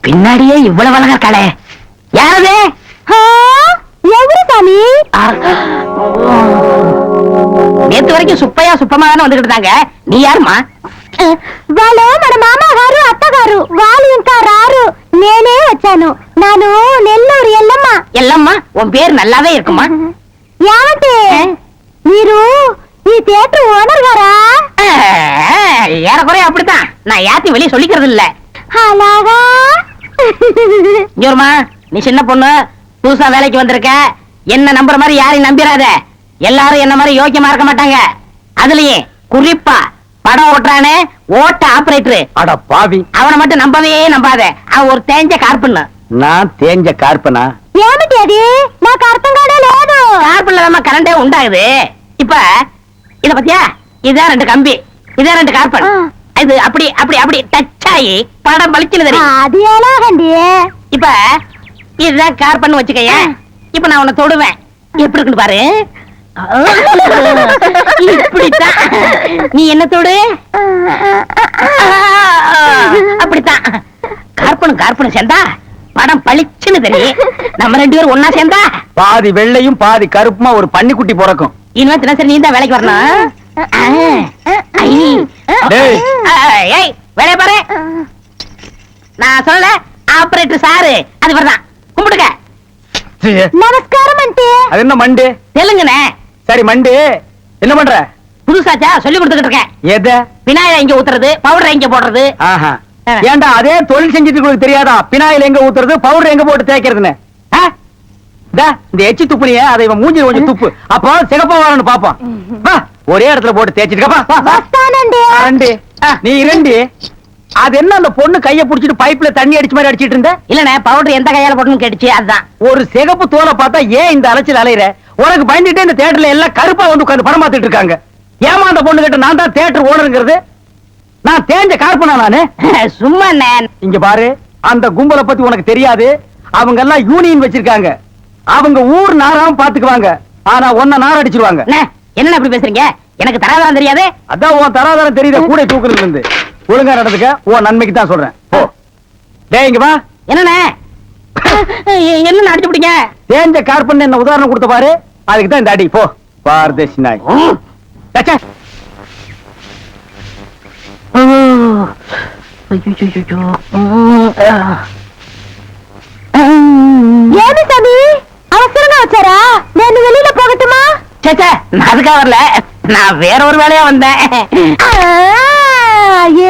பின்னாடியே இவ்வளவு அழகா இருக்காளே, யாரது? சாமி, நேத்து வரைக்கும் சுப்பையா சுப்பமா தானே வந்துகிட்டு இருந்தாங்க. நீ யாருமா? వాళ్ళు మన మామగారు అత్తగారు, వాళ్ళు ఇంకా రారు, నేనే వచ్చాను. నాను నెల్లూరు ఎల్లమ్మ. ఎల్లమ్మ, உன் பேர் நல்லாவே இருக்குமா? ఏమంటే మీరు ఈ தியேட்டர் ஓனர் గారా? ஏறக்குறைய அப்படித்தான். நான் யாத்தையும் வெளியே சொல்லிக்கிறது இல்ல. అలాగా? ஜோர்மா, நீ சின்ன பொண்ணு, புதுசா வேலைக்கு வந்திருக்க. என்ன நம்புற மாதிரி யாரையும் நம்பிராத. எல்லாரும் என்ன மாதிரி யோக்கியமா இருக்க மாட்டாங்க. அதுலயே குறிப்பா படம் ஓட்டுறானே ஓட்ட ஆபரேட்டர், அட பாவி, அவனை மட்டும் நம்பவே நம்பாத. அவன் ஒரு தேஞ்ச கார்பன். நான் தேஞ்ச கார்பனா? ఏమిటి అది? నాకు అర్థం కాలేదు. கார்பன்ல நம்ம கரண்டே உண்டாகுது. இப்ப இத பத்தியா, இதான் 2 கம்பி, இதான் 2 கார்பன். இது அப்படி அப்படி அப்படி டச் ஆகி படம் பளிச்சுன்னு தெரியும். అది ఎలాగండి? இப்ப இதுதான் கார்பன் வச்சுக்கய. இப்ப நான் உன்னை தொடுவேன், எப்படி இருக்குன்னு பாரு. இப்படித்தான். நீ என்ன தொடு, அப்படித்தான். கார்பனும் கார்பனும் சேர்ந்தா படம் பளிச்சுன்னு தெரியும். நம்ம 2 பேரும் ஒன்னா சேர்ந்தா பாதி வெள்ளையும் பாதி கருப்புமா ஒரு பன்னிக்குட்டி பிறக்கும். இனிமே தினசரி நீ தான் வேலைக்கு வரணும். வேலைய பாரு. நான் சொல்லல, ஆபரேட்டர் சாரு அது வரதான். கும்பிடுங்க. நமஸ்காரம் ஆண்டி. அது என்ன மண்டு? தெலுங்குனே. சரி மண்டு, என்ன பண்ற? புதுசாச்சா சொல்லி கொடுத்துக்கிட்டு இருக்கேன். எத? விநாயகர் எங்க ஊத்துறது, பவுடர் எங்க போடுறது. ஆஹா, ஏண்டா அதே தொழில் செஞ்சுட்டு உங்களுக்கு தெரியாதா? பினாயில் எங்க ஊத்துறது, பவுடர் எங்க போட்டு தேய்க்கிறதுன்னு? இந்த எச்சி துப்புனிய அதை இவன் மூஞ்சி கொஞ்சம் துப்பு, அப்போ சிகப்பா வரணும் பாப்பான். ஒரே இடத்துல போட்டு தேய்ச்சிட்டு நீ இரண்டி. அது என்ன அந்த பொண்ணு கைய புடிச்சிட்டு பைப்ல தண்ணி அடிச்ச மாதிரி அடிச்சிட்டு இருந்த? இல்லனே, பவுடர் எந்த கையால போடணும்னு கேட்டுச்சு, அதுதான். ஒரு சிகப்பு தோலை பார்த்தா ஏன் இந்த அலைச்சல் அலையிற? உனக்கு பயந்துட்டே இந்த தியேட்டர்ல எல்லாம் கருப்பா வந்து உட்கார்ந்து படம் பார்த்துட்டு இருக்காங்க. ஏமா அந்த பொண்ணு கிட்ட நான் தான் தியேட்டர் ஓனருங்கிறது? நான் தேஞ்ச கார்பனா நானு? சும்மா இங்க பாரு, அந்த கும்பலை பத்தி உனக்கு தெரியாது. அவங்க எல்லாம் யூனியன் வச்சிருக்காங்க. அவங்க ஊர் நாராம பாத்துக்குவாங்க, ஆனா ஒன்ன நார அடிச்சிருவாங்க. என்ன அப்படி பேசுறீங்க? எனக்கு தராதரம் தெரியாது. அதான் உன் தராதரம் தெரியுத கூட தூக்குறதுல இருந்து. ஒழுங்கா நடந்துக்க, உன் நன்மைக்கு தான் சொல்றேன். ஓ டேய் இங்க வா. என்னண்ணே, என்ன அடிச்சு பிடிங்க? தேஞ்ச கார்பன் என்ன உதாரணம் கொடுத்த பாரு, அதுக்கு தான் இந்த அடி. போ பார்தேசி நாய். ఏమి సామి, అవసరంగా వచ్చారా? నేను வெளியில போகட்டுமா? சேச்சே, நான் அதுக்காக வரல, நான் வேற ஒரு வேலையா வந்தேன்.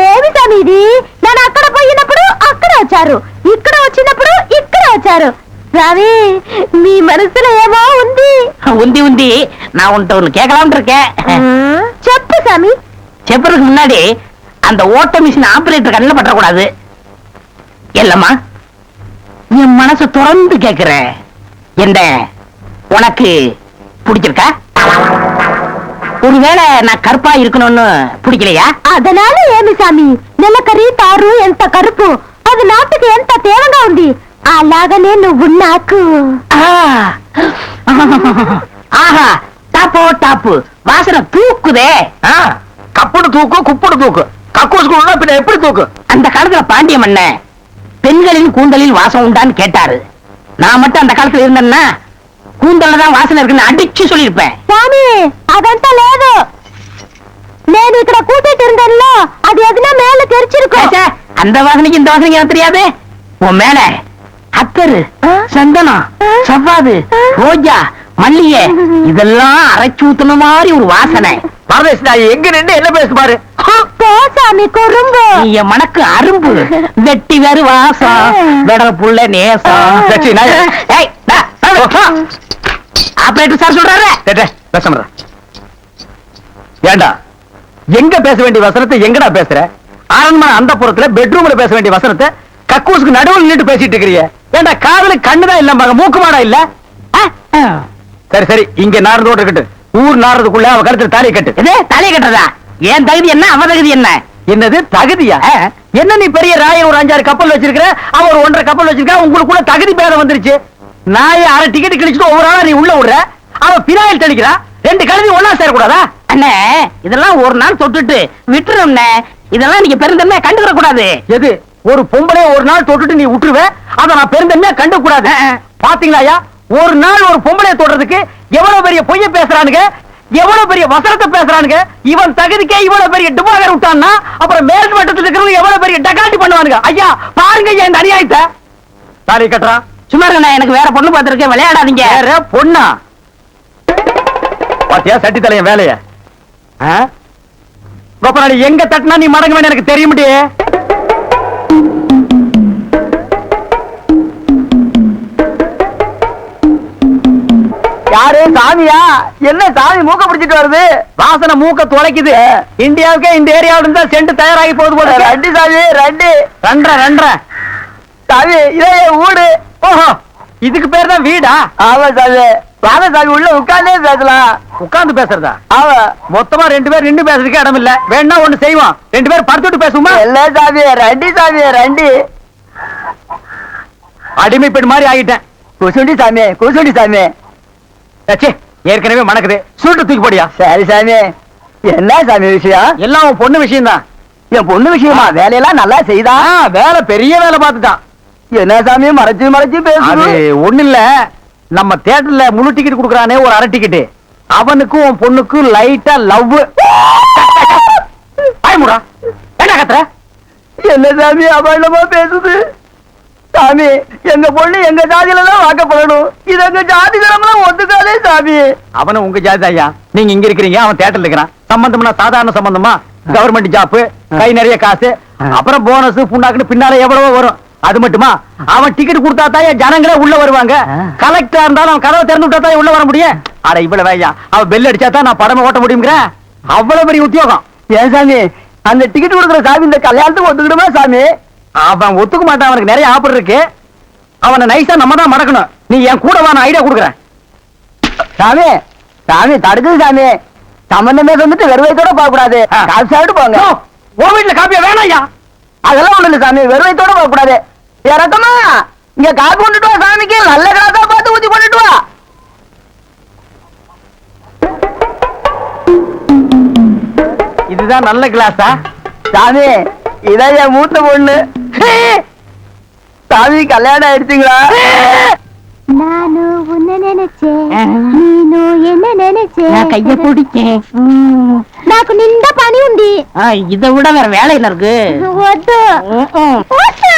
ఏమి సామి ఇది? నేను అక్కడ పోయినప్పుడు అక్కడ వచ్చారు, ఇక్కడ వచ్చినప్పుడు ఇక్కడ వచ్చారు. சாமி, మీ మనసులో ఏమో ఉంది. உந்தி உந்தி நான் உன்கிட்ட ஒண்ணு கேட்கலாம்னு இருக்கேன். చెప్పు சாமி. செப்பறதுக்கு முன்னாடி அந்த ஓட்ட மிஷின் ஆபரேட்டர் கண்ணில் பற்றக்கூடாது. இல்லம்மா, என் மனசு திறந்து கேட்கிறேன், என்ன உனக்கு பிடிச்சிருக்கா? ஒருவேளை நான் கருப்பா இருக்கணும்னு பிடிக்கலையா? அதனால ఏమి సామి, నెలకరి తారు ఎంత కరుపు, అది నాటుకు ఎంత తేవగా ఉంది. అలాగనే నువ్వు నాకు. ஆஹா, டாப்போ டாப்பு, வாசனை தூக்குதே. கப்புடு தூக்கு, குப்புடு தூக்கு, கக்கூசுக்குள்ள பின்ன எப்படி தூக்கு? அந்த காலத்துல பாண்டிய மன்ன பெண்களின் கூந்தலில் வாசம் உண்டான்னு கேட்டாரு. நான் மட்டும் அந்த காலத்துல இருந்தேன்னா கூந்தல்ல தான் வாசனை இருக்குன்னு அடிச்சு சொல்லிருப்பேன். சாமி, అదంతా లేదు. నేను ఇక్కడ కూర్చుంటూ இருந்தானோ அது எதுனா மேல தெரிச்சிருக்கும். அந்த வாசனைக்கு இந்த வாசனைக்கு எனக்கு தெரியாது. உன் மேல அத்தரு, சந்தனம், சவ்வாது, ரோஜா, மல்லிகை இதெல்லாம் அரைச்சு ஊத்துன மாதிரி ஒரு வாசனை. பரதேசி நாய், எங்க நின்று என்ன பேசு பாரு. சாமி குறும்பு, என் மனக்கு அரும்பு, வெட்டி வேறு வாசம், வெடல் புள்ள நேசம். ஆபரேட்டர் சார் சொல்றாரு. பேச ஏண்டா, எங்க பேச வேண்டிய வசனத்தை எங்கடா பேசுற? அரண்மனை அந்த புறத்துல பெட்ரூம்ல பேச வேண்டிய வசனத்தை கக்கூசுக்கு நடுவில் நின்று பேசிட்டு இருக்கிறீங்க. ஏண்டா, காதல கண்ணுதான் இல்ல, மூக்கு மாடா இல்ல. சரி சரி, இங்க நடந்து இருக்கட்டும். ஊர் நாடுறதுக்குள்ள அவ கருத்துல தாலி கட்டு. இது தலையை கட்டுறதா? என் தகுதி என்ன, அவ தகுதி என்ன? என்னது தகுதியா? என்ன நீ பெரிய ராயன் ஒரு 5-6 கப்பல் வச்சிருக்கிற, அவ ஒரு 1.5 கப்பல் வச்சிருக்கா, உங்களுக்குள்ள தகுதி பேதம் வந்துருச்சு. நான் 1/2 டிக்கெட் கிழிச்சிட்டு ஒவ்வொரு ஆளா நீ உள்ள விடுற, அவ பினாயில் தெளிக்கிறா. 2 கழுதி ஒண்ணா சேரக்கூடாதா? அண்ணே இதெல்லாம் ஒரு நாள் தொட்டுட்டு விட்டுரும்ண்ணே. இதெல்லாம் நீங்க பெருந்தன்மையா கண்டுக்கிற கூடாது. எது ஒரு பொம்பளை ஒரு நாள் தொட்டுட்டு நீ விட்டுருவ, அத நான் பெருந்தன்மையா கண்டு கூடாது. பாத்தீங்களாயா, ஒரு நாள் ஒரு பொம்பளைய தொடுறதுக்கு எவ்வளவு பெரிய பொய்ய பேசுறானுங்க, எவ்வளவு பெரிய வசனத்தை பேசுறானுங்க. இவன் தகுதிக்கே இவ்வளவு பெரிய டிபாகர் விட்டான்னா அப்புறம் மேல் மட்டத்தில் இருக்கிறவங்க எவ்வளவு பெரிய டகாட்டி பண்ணுவானுங்க. ஐயா பாருங்க ஐயா இந்த அநியாயத்தை. தாலி கட்டுறான். சும்மா இருக்கண்ணே, எனக்கு வேற பொண்ணு பார்த்திருக்கேன், விளையாடாதீங்க. வேற பொண்ணா? பாத்தியா சட்டி தலைய வேலைய? கோபநாடி எங்க தட்டினா நீ மடங்குவேன்னு எனக்கு தெரிய முடியே. யாரு சாமியா? என்ன சாமி மூக்க பிடிச்சிட்டு வருது? வாசனை மூக்க துளைக்குது. இந்தியாவுக்கே இந்த ஏரியாவில இருந்தா சென்ட் தயாராகி போகுது போல. ரெண்டு சாமி ரெண்டு ரெண்டரை சாமி இதே வீடு. ஓஹோ இதுக்கு பேர் தான் வீடா? ஆமா சாமி. வாங்க சாமி உள்ள உட்கார்ந்தே பேசலாம். உட்கார்ந்து பேசுறதா? ஆமா. மொத்தமா 2 பேர் நின்று பேசுறதுக்கு இடம் இல்ல. வேணா ஒண்ணு செய்வோம், 2 பேர் படுத்துட்டு பேசுமா? இல்ல சாமி ரெண்டு சாமி ரெண்டு. அடிமை பெண் மாதிரி ஆகிட்டேன். குசுண்டி சாமி குசுண்டி சாமி. ஏற்கனவே மணக்குது, சூட்டு தூக்கி போடியா. சரி சாமி. என்ன சாமி விஷயம்? எல்லாம் உன் பொண்ணு விஷயம் தான். என் பொண்ணு விஷயமா? வேலையெல்லாம் நல்லா செய்தா? வேலை பெரிய வேலை பார்த்துட்டான். என்ன சாமி மறைச்சு மறைச்சு பேசுது? ஒண்ணு இல்ல, நம்ம தியேட்டர்ல முழு டிக்கெட் குடுக்கறானே ஒரு அரை டிக்கெட், அவனுக்கும் உன் பொண்ணுக்கும் லைட்டா லவ். ஆயமுடா என்ன கத்துற? என்ன சாமி அபாண்டமா பேசுது? சாமி எங்க பொண்ணு எங்க ஜாதியில தான் வாக்கப்படணும், இது எங்க ஜாதி தரம்லாம் ஒத்துக்காதே சாமி. அவனும் உங்க ஜாதி ஐயா, நீங்க இங்க இருக்கிறீங்க, அவன் தியேட்டர்ல இருக்கிறான். சம்பந்தம்னா சாதாரண சம்பந்தமா? கவர்மெண்ட் ஜாப், கை நிறைய காசு, அப்புறம் போனஸ் புண்ணாக்குன்னு பின்னால எவ்வளவோ வரும். அது மட்டுமா, அவன் டிக்கெட் கொடுத்தா தான் ஜனங்களே உள்ள வருவாங்க. கலெக்டரா இருந்தாலும் அவன் கதவை திறந்து விட்டா தான் உள்ள வர முடியும். அட இவ்வளவு ஐயா, அவன் பெல் அடிச்சா தான் நான் படமே ஓட்ட முடியுங்கிற அவ்வளவு பெரிய உத்தியோகம். ஏன் சாமி அந்த டிக்கெட் கொடுக்குற சாமி இந்த கல்யாணத்துக்கு ஒத்துக்கிடுமா சாமி? அவன் ஒத்துக்க மாட்டான், அவனுக்கு நிறைய ஆஃபர் இருக்கு. அவனை நைஸா நம்ம தான் மடக்கணும். நீ என் கூட வா, நான் ஐடியா கொடுக்குறேன். சாமி சாமி தடுக்குது சாமி. சம்பந்தமே வந்துட்டு வெறுவைத்தோட போக கூடாது, காசு சாப்பிட்டு போங்க. உன் வீட்டுல காப்பியா வேணாம் ஐயா? அதெல்லாம் ஒண்ணு இல்ல சாமி, வெறுவைத்தோட போக கூடாது. இறக்கமா இங்க காப்பி கொண்டுட்டு வா சாமிக்கு, நல்ல கிளாஸா பார்த்து ஊத்தி கொண்டுட்டு வா. இதுதான் நல்ல கிளாஸா? சாமி இதான் என் மூத்த பொண்ணு. சாமி கல்யாணம் ஆயிடுச்சுங்களா? நானு உன்னை நினைச்சேன், நீனு என்ன நினைச்சேன். நான் கைய பிடிச்சேன். నాకు నిండా పని ఉంది. இதை விட வேற வேலை என்ன இருக்கு? వద్దు వద్దు.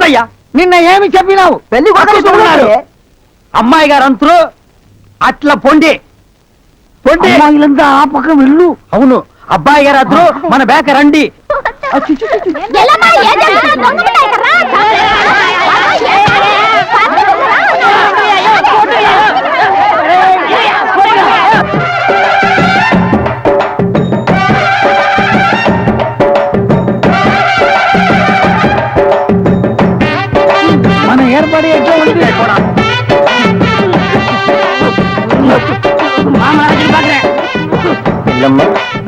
ஐயோ. నిన్న ఏమి చెప్పినావు? పెళ్లి కొడుకున్నారు అమ్మాయి గారు అంతరు అట్లా పొండి పొండి. అమ్మాయిలంతా ఆ పక్క వెళ్ళు. అవును అబ్బాయి గారు అద్దరు మన బేక రండి. ఎల్లమ్మా ఏం చేస్తున్నా? దొంగముండా ఇక్కడ రా. మన ఏర్పాటు ఎట్లా ఉంది?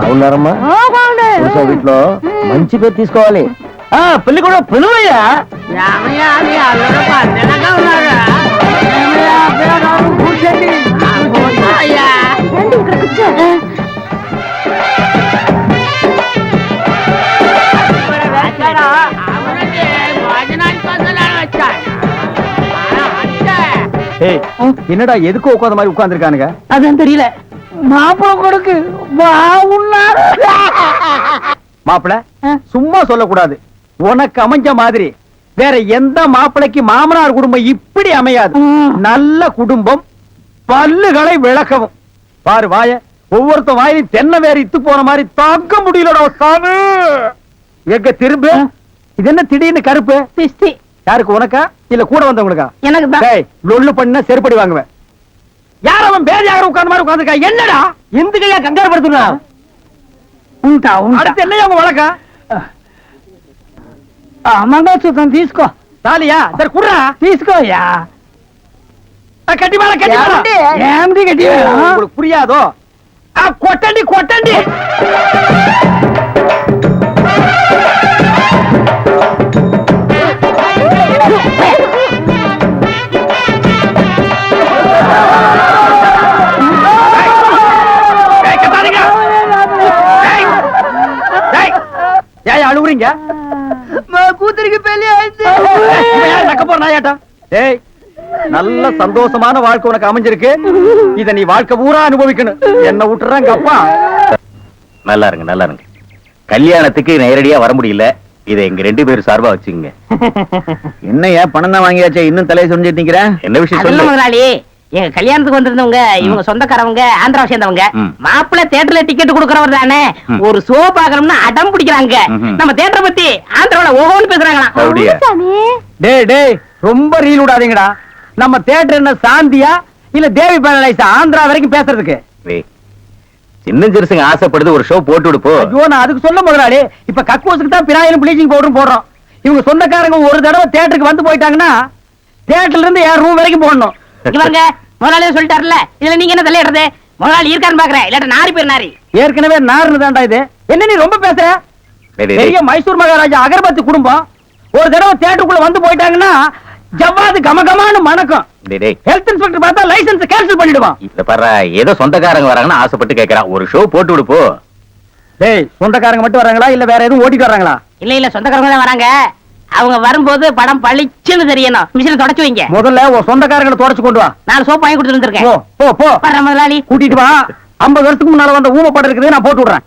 బాగున్నారమ్మా? వీటిలో మంచి పేరు తీసుకోవాలి. పెళ్లి కూడా పిలువయ్యా. కూర్చోండి. రండి ఇక్కడ కూర్చో. என்னடா எதுக்கு உட்காந்த மாதிரி உட்கார்ந்துருக்கானுங்க? அதுவும் தெரியல. மாப்பிள கொடுக்கு பாவுன்னாரு. மாப்பிள சும்மா சொல்லக்கூடாது. உனக்கு அமைஞ்ச மாதிரி வேற எந்த மாப்பிளைக்கு மாமனார் குடும்பம் இப்படி அமையாது. நல்ல குடும்பம், பல்லுகளை விளக்கவும். பாரு வாய, ஒவ்வொருத்த வாயிலும் தென்னை வேற இத்து போன மாதிரி தாக்க முடியலடா சாமி. எங்க திரும்ப இது என்ன திடீர்னு கருப்பு? திஷ்டி. யாருக்கு, உனக்கா இல்ல கூட வந்தவங்களுக்கா? எனக்கு தான். டேய் லொள்ளு பண்ண செருப்படி வாங்குவேன். யார் அவன் பேதியாக உட்கார்ந்த மாதிரி உட்கார்ந்துருக்கா? என்னடா எந்துக்கையா கங்கார படுத்துனா? உண்டா உண்டா. அடுத்து என்னையா உங்க வழக்கா? మంగళసూత్రం తీసుకో. తాలియా సరే కుర్రా తీసుకోయా. కట్టి మేళ కట్టి ఏమిటి కట్టి ఇప్పుడు పురియాదో కొట్టండి కొట్టండి. அழுகுறீங்க? கூతుருக்கு பெரிய ஏய், நல்ல சந்தோஷமான வாழ்க்கை உனக்கு அமைஞ்சிருக்கு. இத நீ வாழ்க்கை பூரா அனுபவிக்கணும். என்ன விட்டுறாங்க அப்பா. நல்லா இருங்க நல்லா இருங்க. கல்யாணத்துக்கு நேரடியா வர முடியல, இதை எங்க 2 பேரும் சார்பா வச்சுங்க. என்னையா பணம் தான் வாங்கியாச்சே, இன்னும் தலையை சொல்லிட்டு நிக்கிறேன். என்ன விஷயம் அதெல்லாம் சொல்லு. முதலாளி, எங்க கல்யாணத்துக்கு வந்திருந்தவங்க இவங்க சொந்தக்காரவங்க, ஆந்திராவை சேர்ந்தவங்க. மாப்பிள்ளை தியேட்டர்ல டிக்கெட் கொடுக்கறவர் தானே, ஒரு ஷோ பாக்கணும்னு அடம் பிடிக்கிறாங்க. நம்ம தியேட்டரை பத்தி ஆந்திராவில ஓஹோன்னு பேசுறாங்களாம். அப்படியா? டேய் டேய், ரொம்ப ரீல் விடாதீங்கடா. நம்ம தியேட்டர் என்ன சாந்தியா இல்ல தேவி பேரலைஸா ஆந்திரா வரைக்கும் பேசுறதுக்கு? சின்ன சிறுசுங்க ஆசைப்படுது, ஒரு ஷோ போட்டு விடுப்போ. ஐயோ, நான் அதுக்கு சொல்ல முதலாளி, இப்ப கக்கூசுக்கு தான் பினாயிலும் ப்ளீச்சிங் பவுடரும் போடுறோம். இவங்க சொந்தக்காரங்க ஒரு தடவை தியேட்டருக்கு வந்து போயிட்டாங்கன்னா தியேட்டர்ல இருந்து 1000 ரூம் வரைக்கும் போடணும். இவங்க முதலாளியே சொல்லிட்டாருல, இதுல நீங்க என்ன தலையிடுறது? முதலாளி இருக்கான்னு பாக்குறேன், இல்லாட்ட நாரி பேர் நாரி. ஏற்கனவே நார்னு தான்டா இது. என்ன நீ ரொம்ப பேசுற? டேய், டேய், பெரிய மைசூர் மகாராஜா அகர்பத்தி குடும்பம் ஒரு தடவை தியேட்டருக்குள்ள வந்து போயிட்டாங்கன்னா ஜவ்வாது கமகமான்னு மணக்கும். டேய், டேய். ஹெல்த் இன்ஸ்பெக்டர் பார்த்தா லைசென்ஸ் கேன்சல் பண்ணிடுவான். இத பாரு, ஏதோ சொந்தக்காரங்க வராங்கன்னு ஆசைப்பட்டு கேக்குறான், ஒரு ஷோ போட்டு விடுப்போ. டேய், சொந்தக்காரங்க மட்டும் வராங்களா இல்ல வேற எதுவும் ஓட்டிட்டு வராங்களா? இல்ல இல்ல, சொந்தக்காரங்க தான் வராங்க. அவங்க வரும்போது படம் பளிச்சுன்னு தெரியணும். மிஷினை தொடச்சு வைங்க. முதல்ல உன் சொந்தக்காரங்களை தொடச்சு கொண்டு வா. 4 சோப்பு வாங்கி கொடுத்துட்டு இருக்கேன். போ போ போ. வர்ற முதலாளி. கூட்டிட்டு வா. 50 வருஷத்துக்கு முன்னால வந்த ஊமை படம் இருக்குது, நான் போட்டு விடுறேன்.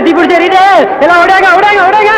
தீப்பிடிச்சு எறியுது. எல்லாம் ஓடாங்க ஓடாங்க ஓடாங்க.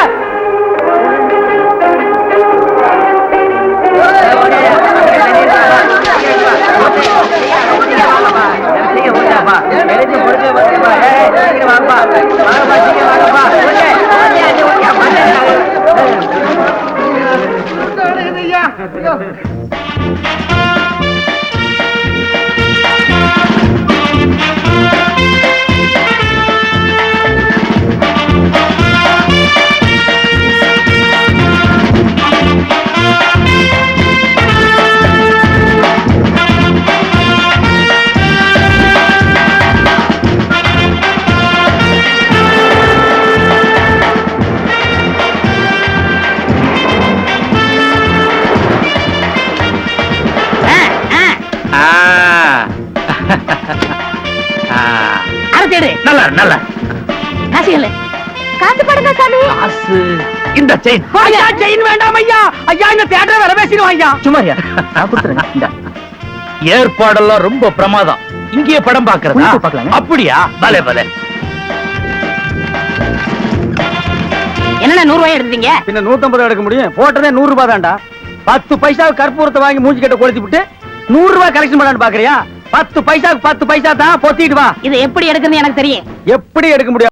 நல்லா நல்லா. காசு இல்ல. காசு படுங்க சாமி. காசு இந்த செயின். ஐயா, செயின் வேண்டாம் ஐயா. ஐயா, இந்த தியேட்டர் வேற பேசிடுவான் ஐயா. சும்மாரியா, நான் கொடுத்துறேன். ஏற்பாடெல்லாம் ரொம்ப பிரமாதம். இங்கேயே படம் பாக்குறதா? பார்க்கலாங்க. அப்படியா? பலே பலே. என்னண்ணா 100 ரூபாய் எடுத்தீங்க? பின்ன 150 எடுக்க முடியும்? போட்டதே 100 ரூபாய் தான்டா. 10 பைசாவுக்கு கற்பூரத்தை வாங்கி மூஞ்சி கிட்ட கொளுத்தி விட்டு 100 ரூபாய் கலெக்ஷன் பண்ணான்னு பாக்குறியா? 10 பைசாவுக்கு 10 பைசா தான் பொத்திட்டு வா. இது எப்படி எடுக்குன்னு எனக்கு தெரியும். எப்படி எடுக்க முடியும்?